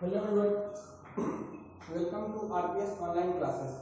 Hello everyone, welcome to RPS online classes.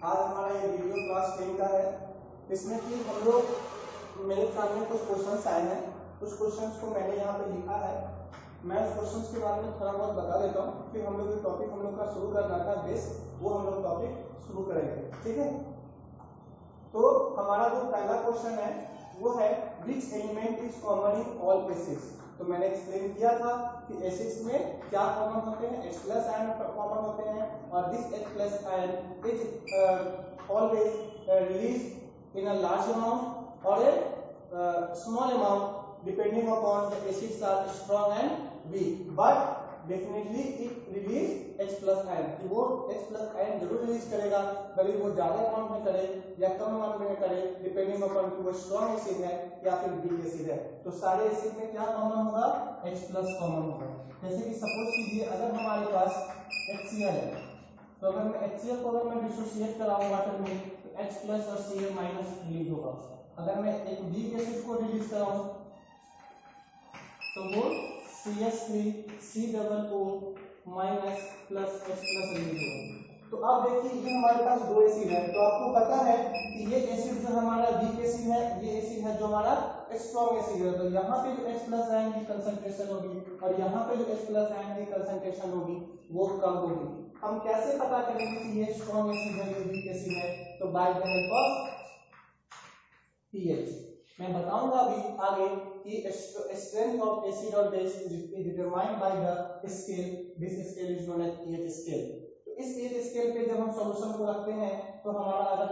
आज हमारा ये वीडियो क्लास 10 का है। इसमें कि हम लोग मेरे सामने कुछ क्वेश्चंस आए हैं। कुछ क्वेश्चंस को मैंने यहाँ पे लिखा है। मैं उस क्वेश्चंस के बारे में थोड़ा बहुत बता देता हूँ, फिर हम लोग जो टॉपिक हम लोग का शुरू करना था बेस, वो हम लोग टॉपिक शुरू करेंगे। ठीक है, तो हमारा जो पहला क्वेश्चन है वो है which element is common in all acids. तो मैंने एक्सप्लेन किया था कि एसिड्स में क्या कॉमन होते हैं, H प्लस आयन कॉमन होते हैं और this H plus ion is always release in a large amount और a small amount depending upon the acids are strong and weak, but definitely it release H plus ion. कि वो H plus ion जरूर release करेगा, भले वो ज्यादा amount में करे या कम अमाउंट में करे, डिपेंडिंग अपॉन कि वो स्ट्रॉन्ग एसिड है या फिर वीक एसिड है। तो सारे एसिड में क्या कॉमन होगा, H प्लस कॉमन होगा। जैसे कि सपोज कीजिए अगर हमारे पास HCl है, तो अगर मैं HCl को अगर मैं डिसोसिएट कराऊं वाटर में, तो H प्लस और Cl माइनस रिलीज होगा। अगर मैं एक वीक एसिड को रिलीज कराऊं तो वो CH3COO minus plus H plus release होगा। तो अब देखिए ये हमारे पास दो एसिड है, तो आपको पता है कि ये एसिड जो हमारा वीक एसिड है, ये एसिड है जो हमारा स्ट्रॉन्ग एसिड है। तो यहाँ पे जो H प्लस आयन की कंसंट्रेशन होगी और यहाँ पे जो H प्लस आयन की कंसंट्रेशन होगी वो कम होगी। हम कैसे पता करेंगे कि ये स्ट्रॉन्ग एसिड है, ये वीक एसिड है? तो by the help of pH। मैं बताऊंगा अभी आगे कि strength of acid or base is determined by the scale. This scale is known as pH scale. तो इस pH scale पे जब हम सॉल्यूशन को रखते हैं तो हमारा अगर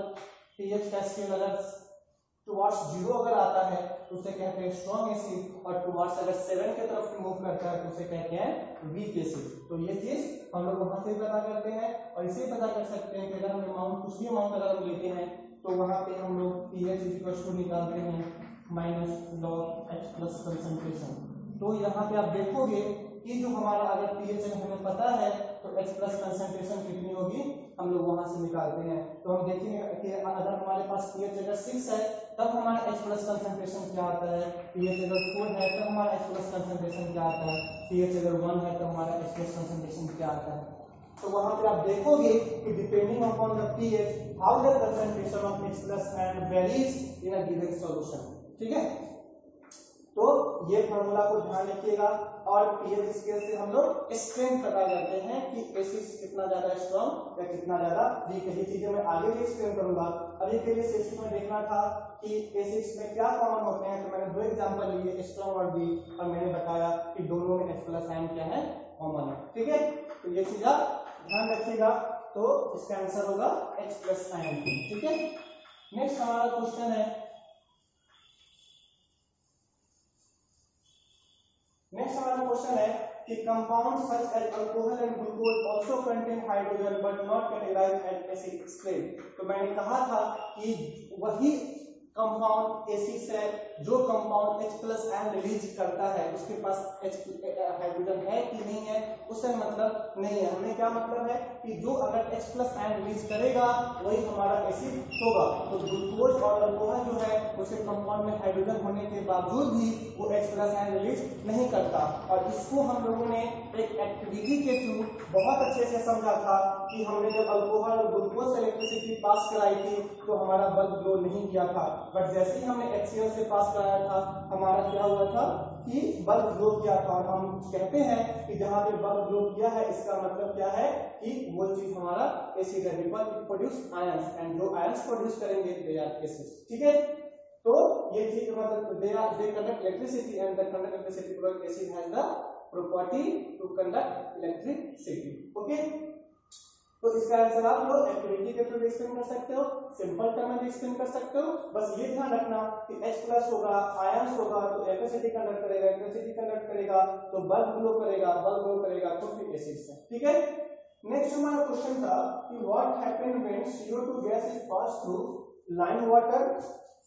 pH का स्केल अगर टुवर्ड्स 0 अगर आता है तो उसे कहते हैं स्ट्रॉन्ग एसिड, और टुवर्ड्स अगर 7 की तरफ मूव करता है तो उसे कहते हैं वीक एसिड। तो ये चीज हम लोग वहां से पता करते हैं और इसे पता कर सकते हैं कि अगर हम अमाउंट कुछ भी अमाउंट अगर हम लेते हैं तो वहां पे हम लोग pH इक्वल टू निकालते हैं minus log H plus concentration. तो यहाँ पे आप देखोगे कि जो हमारा अगर pH हमें पता है तो H प्लस कंसंट्रेशन कितनी होगी हम लोग वहां से निकालते हैं। तो हम देखेंगे कि अगर हमारे पास pH अगर 6 है तब हमारा H प्लस कंसंट्रेशन क्या आता है, pH अगर 4 है तब हमारा H प्लस कंसंट्रेशन क्या आता है, pH अगर 1 है तो हमारा H प्लस कंसंट्रेशन क्या आता है। तो वहां पे आप देखोगे कि depending upon the pH how the concentration of H plus ion varies in a given solution. ठीक है, तो ये फार्मूला को ध्यान रखिएगा। और pH स्केल से हम लोग स्ट्रेंथ पता करते हैं कि एसिड कितना ज्यादा स्ट्रॉन्ग या कितना ज्यादा वीक है। ये चीजें मैं आगे भी एक्सप्लेन करूंगा। अभी के लिए सेशन में देखना था कि एसिड्स में क्या कॉमन होते हैं, तो मैंने दो एग्जांपल लिए, स्ट्रॉन्ग और वीक, और मैंने बताया कि दोनों में H प्लस आयन क्या है, कॉमन है। ठीक है, तो ये चीज आप ध्यान रखिएगा। तो इसका आंसर होगा H प्लस आयन। ठीक है, नेक्स्ट हमारा क्वेश्चन है, नेक्स्ट हमारा क्वेश्चन है कि compound such as alcohol and glucose also contain hydrogen but not categorised as acid. Explain. तो मैंने कहा था कि वही कंपाउंड एसिड है जो compound H plus ion release करता है, उसके पास हाइड्रोजन है कि नहीं है उससे मतलब नहीं है। हमें क्या मतलब है कि जो अगर H प्लस आयन रिलीज करेगा वही हमारा एसिड होगा। तो ग्लूकोज और अल्कोहल जो है उसे कंपाउंड में हाइड्रोजन होने के बावजूद भी वो H प्लस आयन रिलीज नहीं करता। और इसको हम लोगों ने एक एक्टिविटी के थ्रू बहुत अच्छे से समझा था कि हमने जब अल्कोहल और ग्लूकोज से इलेक्ट्रिसिटी पास कराई थी तो हमारा बल्ब ग्लो नहीं किया था, बट जैसे ही हमने HCl से पास कराया था हमारा क्या हुआ था कि बल्ब ग्लो किया था। और हम कहते हैं कि जहां पे बल्ब ग्लो किया है इसका मतलब क्या है कि वो चीज हमारा एसिड है, because it produce ions, and जो आयंस प्रोड्यूस करेंगे दे आर एसिड। ठीक है, तो ये चीज मतलब they conduct electricity and the conduct electricity because acid has the property to conduct electricity. Okay, तो इसका आंसर आप लोग एक्टिविटी के थ्रू एक्सप्लेन कर सकते हो, सिंपल टर्म में एक्सप्लेन कर सकते हो। बस ये ध्यान रखना कि H प्लस होगा, आयंस होगा तो इलेक्ट्रिसिटी कंडक्ट करेगा, इलेक्ट्रिसिटी कंडक्ट करेगा तो बल्ब ग्लो करेगा, बल्ब ग्लो करेगा तो फिर एसिड्स है। ठीक है, नेक्स्ट हमारा क्वेश्चन था कि what happen when CO2 gas is pass through lime water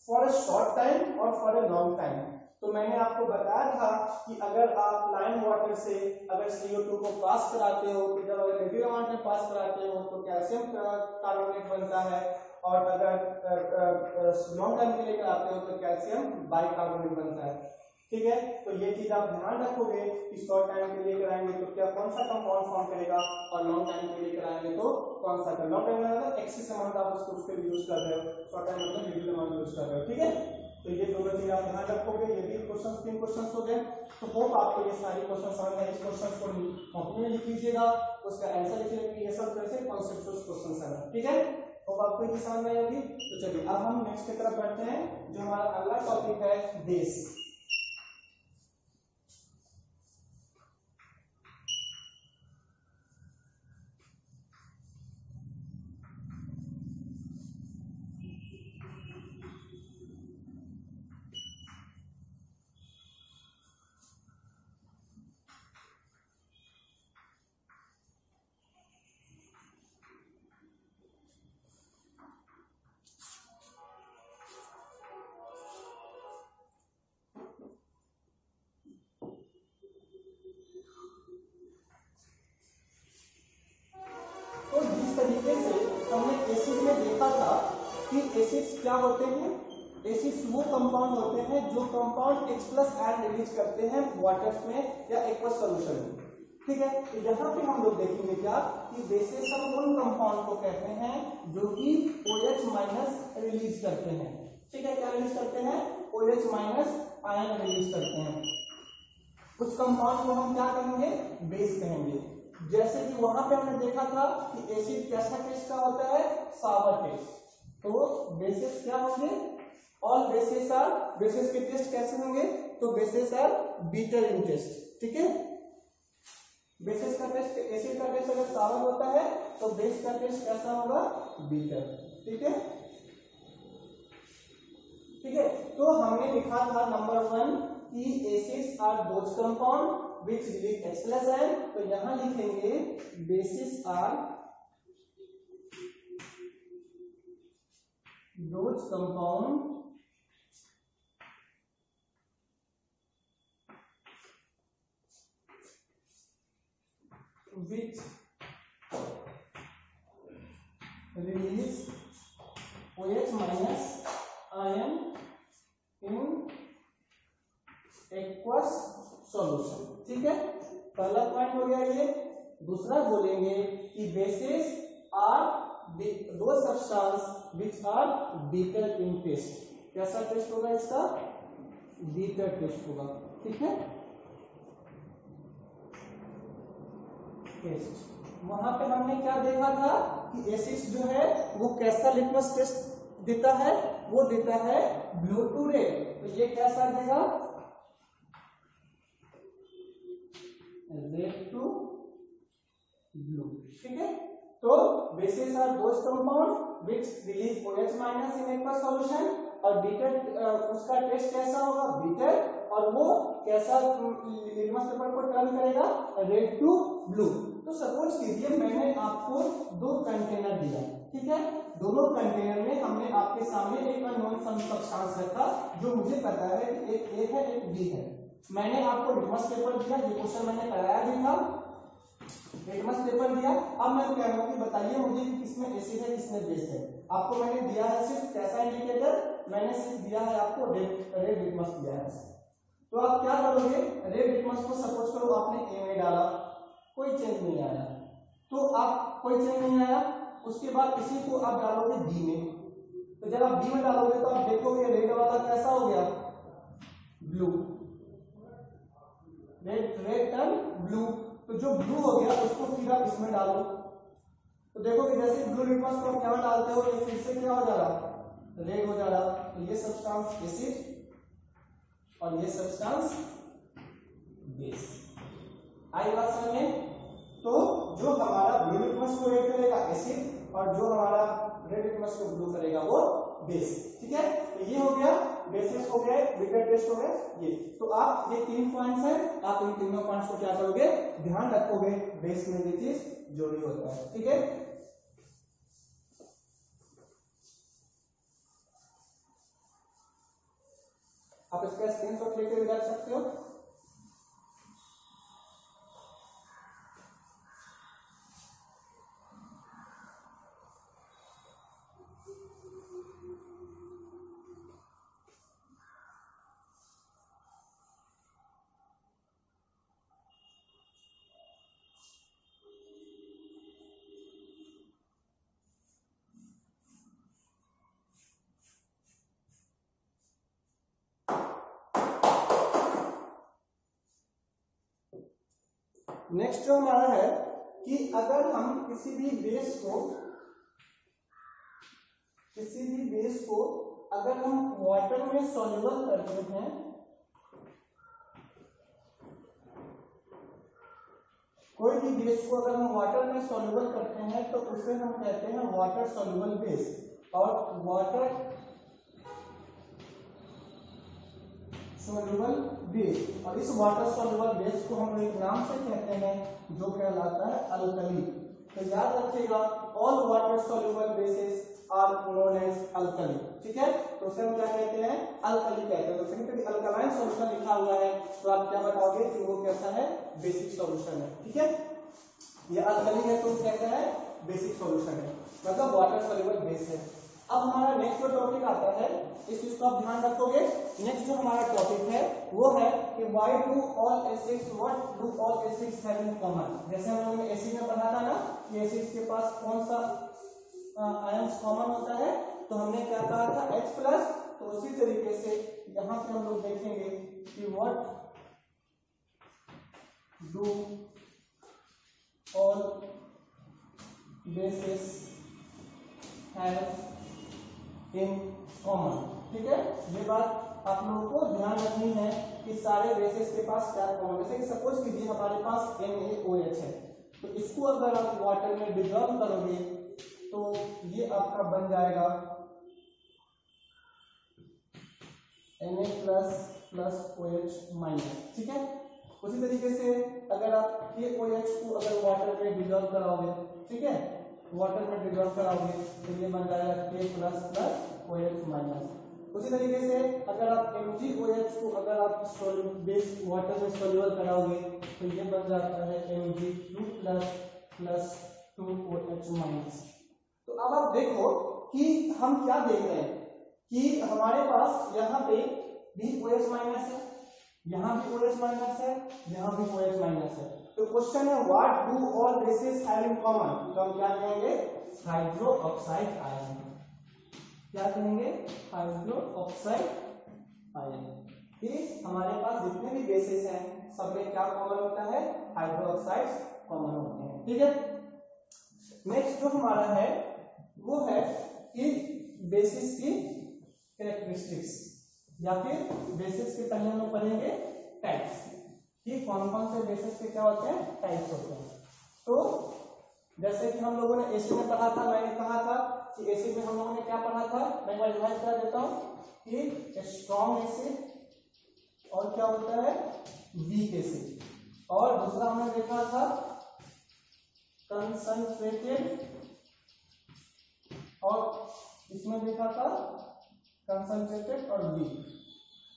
for a short time और फॉर अ लॉन्ग टाइम। तो मैंने आपको बताया था कि अगर आप लाइम वाटर से अगर CO2 को पास कराते हो तो जब अगर नेगेटिव अमाउंट में पास कराते हो तो कैल्शियम कार्बोनेट बनता है, और अगर लॉन्ग टाइम के लिए कराते हो तो कैल्शियम बाइकार्बोनेट बनता है। ठीक है, तो ये चीज आप ध्यान रखोगे कि शॉर्ट टाइम के लिए कराएंगे तो क्या कौन सा कंपाउंड फॉर्म करेगा और लॉन्ग टाइम के लिए कराएंगे तो कौन सा करेगा। लॉन्ग टाइम मतलब एक्सिस अमाउंट आप उसको उसके यूज कर रहे हो, शॉर्ट टाइम मतलब लिटिल अमाउंट यूज कर रहे हो। ठीक है, तो ये दोनों चीज आप ध्यान रखोगे। ये भी क्वेश्चन 3 क्वेश्चन हो गए, तो होप आपको ये सारी क्वेश्चन समझ में। इस क्वेश्चन को कॉपी में लिख लीजिएगा, उसका आंसर लिख लीजिएगा। ये सब कैसे कॉन्सेप्चुअल क्वेश्चन है। ठीक है, तो आपको ये समझ में आएगी। तो चलिए अब हम नेक्स्ट की तरफ बढ़ते हैं, जो हमारा अगला टॉपिक है बेस। तो जिस तरीके से हमने एसिड में देखा था कि एसिड्स क्या होते हैं, एसिड्स वो कंपाउंड होते हैं जो कंपाउंड H+ आयन रिलीज करते हैं वाटर में या एक्वस सॉल्यूशन में। ठीक है, तो यहाँ पे हम लोग देखेंगे क्या कि बेसेस हम उन कंपाउंड को कहते हैं जो कि OH- रिलीज करते हैं। ठीक है, क्या रिलीज करते हैं, OH- आयन रिलीज करते हैं। कुछ कंपाउंड को हम क्या कहेंगे, बेस कहेंगे। जैसे कि वहां पे हमने देखा था कि एसिड कैसा टेस्ट का होता है, सावर टेस्ट। तो बेसिस क्या होंगे, ऑल बेसिस आर, बेसिस के टेस्ट कैसे होंगे, तो bases are bitter in taste. ठीक है, बेसिस का टेस्ट, एसिड का टेस्ट अगर सावर होता है तो बेस का टेस्ट कैसा होगा, बीटर। ठीक है, ठीक है, तो हमने लिखा था नंबर 1 कि acids are those compound which release H+ ion, तो यहां लिखेंगे bases are those compound which release OH- ion in aqueous solution। ठीक है, पहला पॉइंट हो गया ये। दूसरा बोलेंगे कि bases are those substance which are bitter in taste. कैसा टेस्ट होगा इसका, बीटर टेस्ट होगा। ठीक है, टेस्ट वहां पे हमने क्या देखा था कि एसिड जो है वो कैसा लिटमस टेस्ट देता है, वो देता है ब्लू टू रेड। तो ये कैसा देगा, रेड टू ब्लू। ठीक है, तो bases are those compound which release OH- in aqueous solution, और बीटर उसका टेस्ट कैसा होगा, बीटर, और वो कैसा लिटमस पेपर को टर्न करेगा, रेड टू ब्लू। तो सपोज कीजिए मैंने आपको 2 कंटेनर दिया। ठीक है, दोनों कंटेनर में हमने आपके सामने एक अननोन सब्सटेंस रखा जो मुझे पता है कि एक A है एक B है। मैंने आपको लिटमस पेपर दिया, ये क्वेश्चन मैंने कराया भी था, लिटमस पेपर दिया। अब मैं कह रहा हूं कि बताइए मुझे कि किसमें एसिड है किसमें बेस है। आपको मैंने दिया है सिर्फ कैसा इंडिकेटर, मैंने सिर्फ दिया है आपको रेड लिटमस दिया है। तो आप क्या करोगे, रेड लिटमस को सपोज करो आपने ए में डाला, कोई चेंज नहीं आया, तो आप कोई चेंज नहीं आया, उसके बाद इसी को आप डालोगे बी में। तो जब आप बी में डालोगे तो आप देखोगे रेड वाला कैसा हो गया, ब्लू, रेड टर्न ब्लू। तो जो ब्लू हो गया उसको फिर आप इसमें डालो, तो देखोगे जैसे ब्लू लिटमस को आप यहां डालते हो ये फिर से क्या हो जा रहा, रेड हो जा रहा। तो ये सब्सटेंस एसिड और ये सब्सटेंस बेस। आई बात समझ में। तो जो हमारा ब्लू लिटमस को रेड करेगा एसिड, और जो हमारा रेड लिटमस को ब्लू करेगा वो बेस। ठीक है, तो ये हो गया बेसिस हो गए, बीटर टेस्ट हो गए। ये तो आप ये 3 पॉइंट्स हैं, आप इन तीनों पॉइंट्स को क्या करोगे, ध्यान रखोगे, बेस में ये चीज जो भी होता है। ठीक है, आप इसका स्क्रीनशॉट लेके भी रख सकते हो। नेक्स्ट जो हमारा है कि अगर हम किसी भी बेस को अगर हम वाटर में सॉल्युबल करते हैं, कोई भी बेस को अगर हम वाटर में सॉल्युबल करते हैं तो उसे हम कहते हैं वाटर सॉल्युबल बेस। और वाटर सॉल्युबल बेस, और इस वाटर सॉल्युबल बेस को हम एक नाम से कहते हैं जो कहलाता है अल्कली। तो याद रखिएगा, all water soluble bases are known as alkali. ठीक है, तो उसे हम क्या कहते हैं, अल्कली कहते हैं। तो कहीं पे भी अल्कलाइन सॉल्यूशन लिखा हुआ है तो आप क्या बताओगे कि वो कैसा है, बेसिक सॉल्यूशन है। ठीक है, ये अल्कली है तो कैसा है, बेसिक सॉल्यूशन है, मतलब वाटर सॉल्युबल बेस है। अब हमारा नेक्स्ट जो टॉपिक आता है, इस चीज को आप ध्यान रखोगे। नेक्स्ट जो हमारा टॉपिक है वो है कि why do all acids, what do all acids have in common. जैसे हम लोगों ने एसिड में पढ़ा था ना कि एसिड्स के पास कौन सा आयंस कॉमन होता है, तो हमने क्या कहा था, H+। तो उसी तरीके से यहां पे हम लोग देखेंगे कि what do all basis have in common. ठीक है, ये बात आप लोगों को ध्यान रखनी है कि सारे बेसिस के पास क्या कॉमन। जैसे कि सपोज कीजिए हमारे पास NaOH है, तो इसको अगर आप वाटर में डिसॉल्व करोगे तो ये आपका बन जाएगा Na++OH-। ठीक है, उसी तरीके से अगर आप KOH को अगर वाटर में डिसॉल्व कराओगे, ठीक है, वाटर में डिसॉल्व कराओगे तो ये बन जाएगा K++OH-। उसी तरीके से अगर आप MgOH को अगर आप बेस वाटर में सॉल्युबल कराओगे तो ये बन जाता है Mg2++2OH-। तो अब आप देखो कि हम क्या देख रहे हैं कि हमारे पास यहाँ पे भी OH- है, यहाँ भी OH- है, यहाँ भी OH- है। तो क्वेश्चन है what do all basis have in common. तो हम क्या कहेंगे, हाइड्रोक्साइड आयन। क्या कहेंगे, हाइड्रोक्साइड आयन। कि हमारे पास जितने भी बेसिस हैं सब में क्या कॉमन होता है, हाइड्रोक्साइड्स कॉमन होते हैं। ठीक है, नेक्स्ट जो हमारा है वो है कि बेसिस की कैरेक्टरिस्टिक्स, या फिर बेसिस के पहले हम पढ़ेंगे टाइप्स कि कौन कौन से बेसिस के क्या होते हैं, टाइप्स होते हैं। तो जैसे कि हम लोगों ने एसिड में पढ़ा था, मैंने कहा था कि एसिड में हम लोगों ने क्या पढ़ा था, मैं रिवाइज कर देता हूं कि स्ट्रॉन्ग एसिड और क्या होता है, वीक एसिड। और दूसरा हमने देखा था कंसंट्रेटेड, और इसमें देखा था कंसंट्रेटेड और वीक।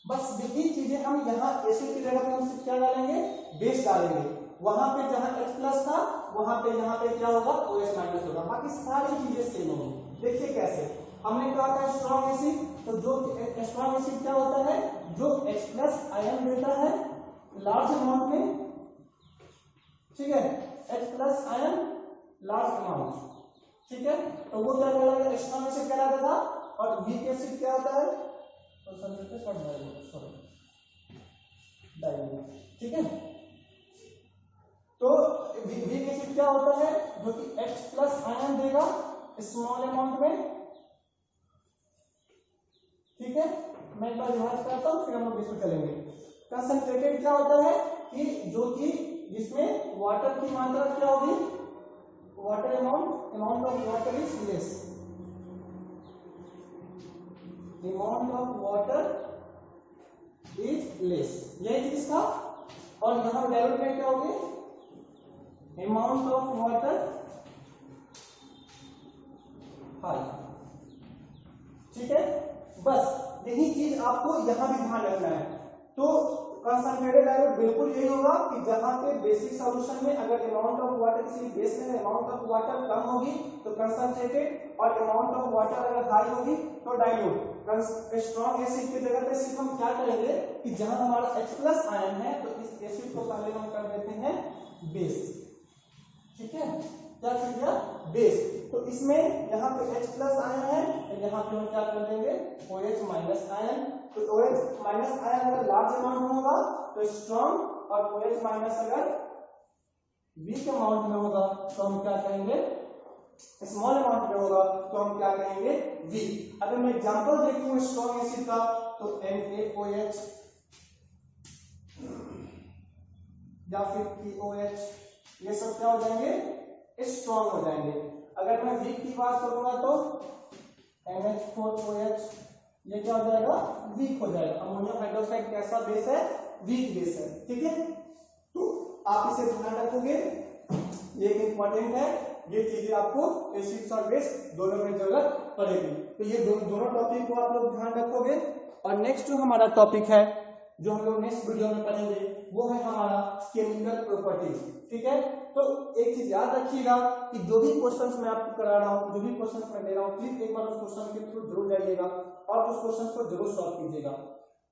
बस यही चीजें हम यहाँ एसिड की जगह पे हम क्या डालेंगे, बेस डालेंगे। वहां पे जहां H+ था वहां पे यहाँ पे क्या होगा, OH- होगा। बाकी सारी चीजें सेम होंगी। देखिए कैसे, हमने कहा था स्ट्रॉन्ग एसिड, तो जो स्ट्रॉन्ग एसिड क्या होता है, जो H+ आयन देता है लार्ज अमाउंट में। ठीक है, H+ आयन लार्ज अमाउंट। ठीक है, तो वो क्या कहलाएगा, स्ट्रॉन्ग एसिड कहलाता था। और वीक एसिड क्या होता है, तो ठीक है, तो वीक एसिड क्या होता है, जो कि H+ आयन देगा स्मॉल अमाउंट में। ठीक है, मैं एक बार रिवाइज करता हूं फिर हम लोग इसको चलेंगे। कंसंट्रेटेड क्या होता है कि जो कि जिसमें वाटर की मात्रा क्या होगी, water amount of water is less, amount of water is less, यही चीज था। और यहां डेवलपमेंट क्या होगी, अमाउंट ऑफ वाटर हाई। ठीक है, बस यही चीज आपको यहां भी ध्यान रखना है। तो कंसंट्रेटेड डायरेक्ट बिल्कुल यही होगा कि जहां पे बेसिक सॉल्यूशन में अगर अमाउंट ऑफ वाटर किसी बेस में अमाउंट ऑफ वाटर कम होगी तो कंसंट्रेटेड, और अमाउंट ऑफ वाटर अगर हाई होगी तो डाइल्यूट। स्ट्रॉन्ग एसिड की जगह पे सिर्फ हम क्या करेंगे कि जहां हमारा H+ आयन है तो इस एसिड को पहले हम कर देते हैं बेस। ठीक है, क्या कर दिया, बेस। तो इसमें यहाँ पे H+ आयन है, तो यहाँ पे हम क्या कर देंगे, OH- आयन। तो OH- आयन अगर लार्ज अमाउंट में होगा तो स्ट्रॉन्ग, और OH- अगर वीक अमाउंट में होगा तो हम क्या कहेंगे, स्मॉल अमाउंट में होगा तो हम क्या कहेंगे, वीक। अगर मैं एग्जांपल देखूं स्ट्रॉन्ग एसिड का तो NaOH या फिर POH, ये सब क्या हो जाएंगे, स्ट्रॉन्ग हो जाएंगे। अगर मैं वीक की बात करूंगा तो NH4OH, ये क्या हो जाएगा, वीक हो जाएगा। अमोनियम हाइड्रोक्साइड कैसा बेस है, वीक बेस है, ठीक है। तो आप इसे ध्यान रखोगे, ये इंपॉर्टेंट है, ये चीजें आपको एसिड्स और बेस दोनों में जरूरत पड़ेगी। तो ये दोनों टॉपिक को आप लोग ध्यान रखोगे। और नेक्स्ट जो हमारा टॉपिक है, जो हम लोग नेक्स्ट वीडियो में पढ़ेंगे, वो है हमारा केमिकल प्रॉपर्टीज, ठीक है। तो एक चीज याद रखिएगा कि जो भी क्वेश्चंस मैं आपको करा रहा हूँ, जो भी क्वेश्चंस मैं दे रहा हूँ, प्लीज एक बार उस क्वेश्चन के थ्रू जरूर जाइएगा और उस क्वेश्चन को जरूर सॉल्व कीजिएगा।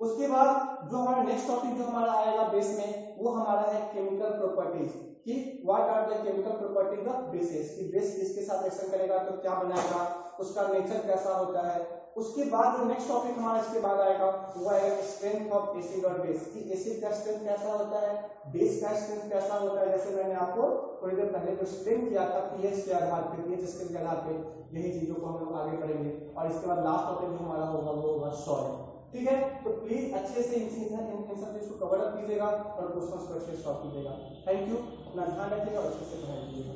उसके बाद जो हमारा नेक्स्ट टॉपिक जो हमारा आएगा बेस में, वो हमारा है केमिकल प्रॉपर्टीज, कि what are the chemical properties of bases, कि बेस किसके साथ रिएक्शन करेगा तो क्या बनाएगा, उसका नेचर कैसा होता है। उसके बाद जो नेक्स्ट टॉपिक हमारा इसके बाद आएगा वो आएगा स्ट्रेंथ ऑफ एसिड और बेस, कि एसिड का स्ट्रेंथ कैसा होता है, बेस का स्ट्रेंथ कैसा होता है। जैसे मैंने आपको थोड़ी देर पहले जो एक्सप्लेन किया था पीएच के आधार पे, पीएच स्केल के आधार पे, यही चीजों को हम लोग आगे पढ़ेंगे। और इसके बाद लास्ट टॉपिक जो हमारा होगा वो होगा सॉल्ट, ठीक है। तो प्लीज अच्छे से इन सब चीज को कवर अप कीजिएगा और क्वेश्चंस को अच्छे से सॉल्व कीजिएगा। थैंक यू, अपना ध्यान रखिएगा और अच्छे से पढ़ाई कीजिएगा।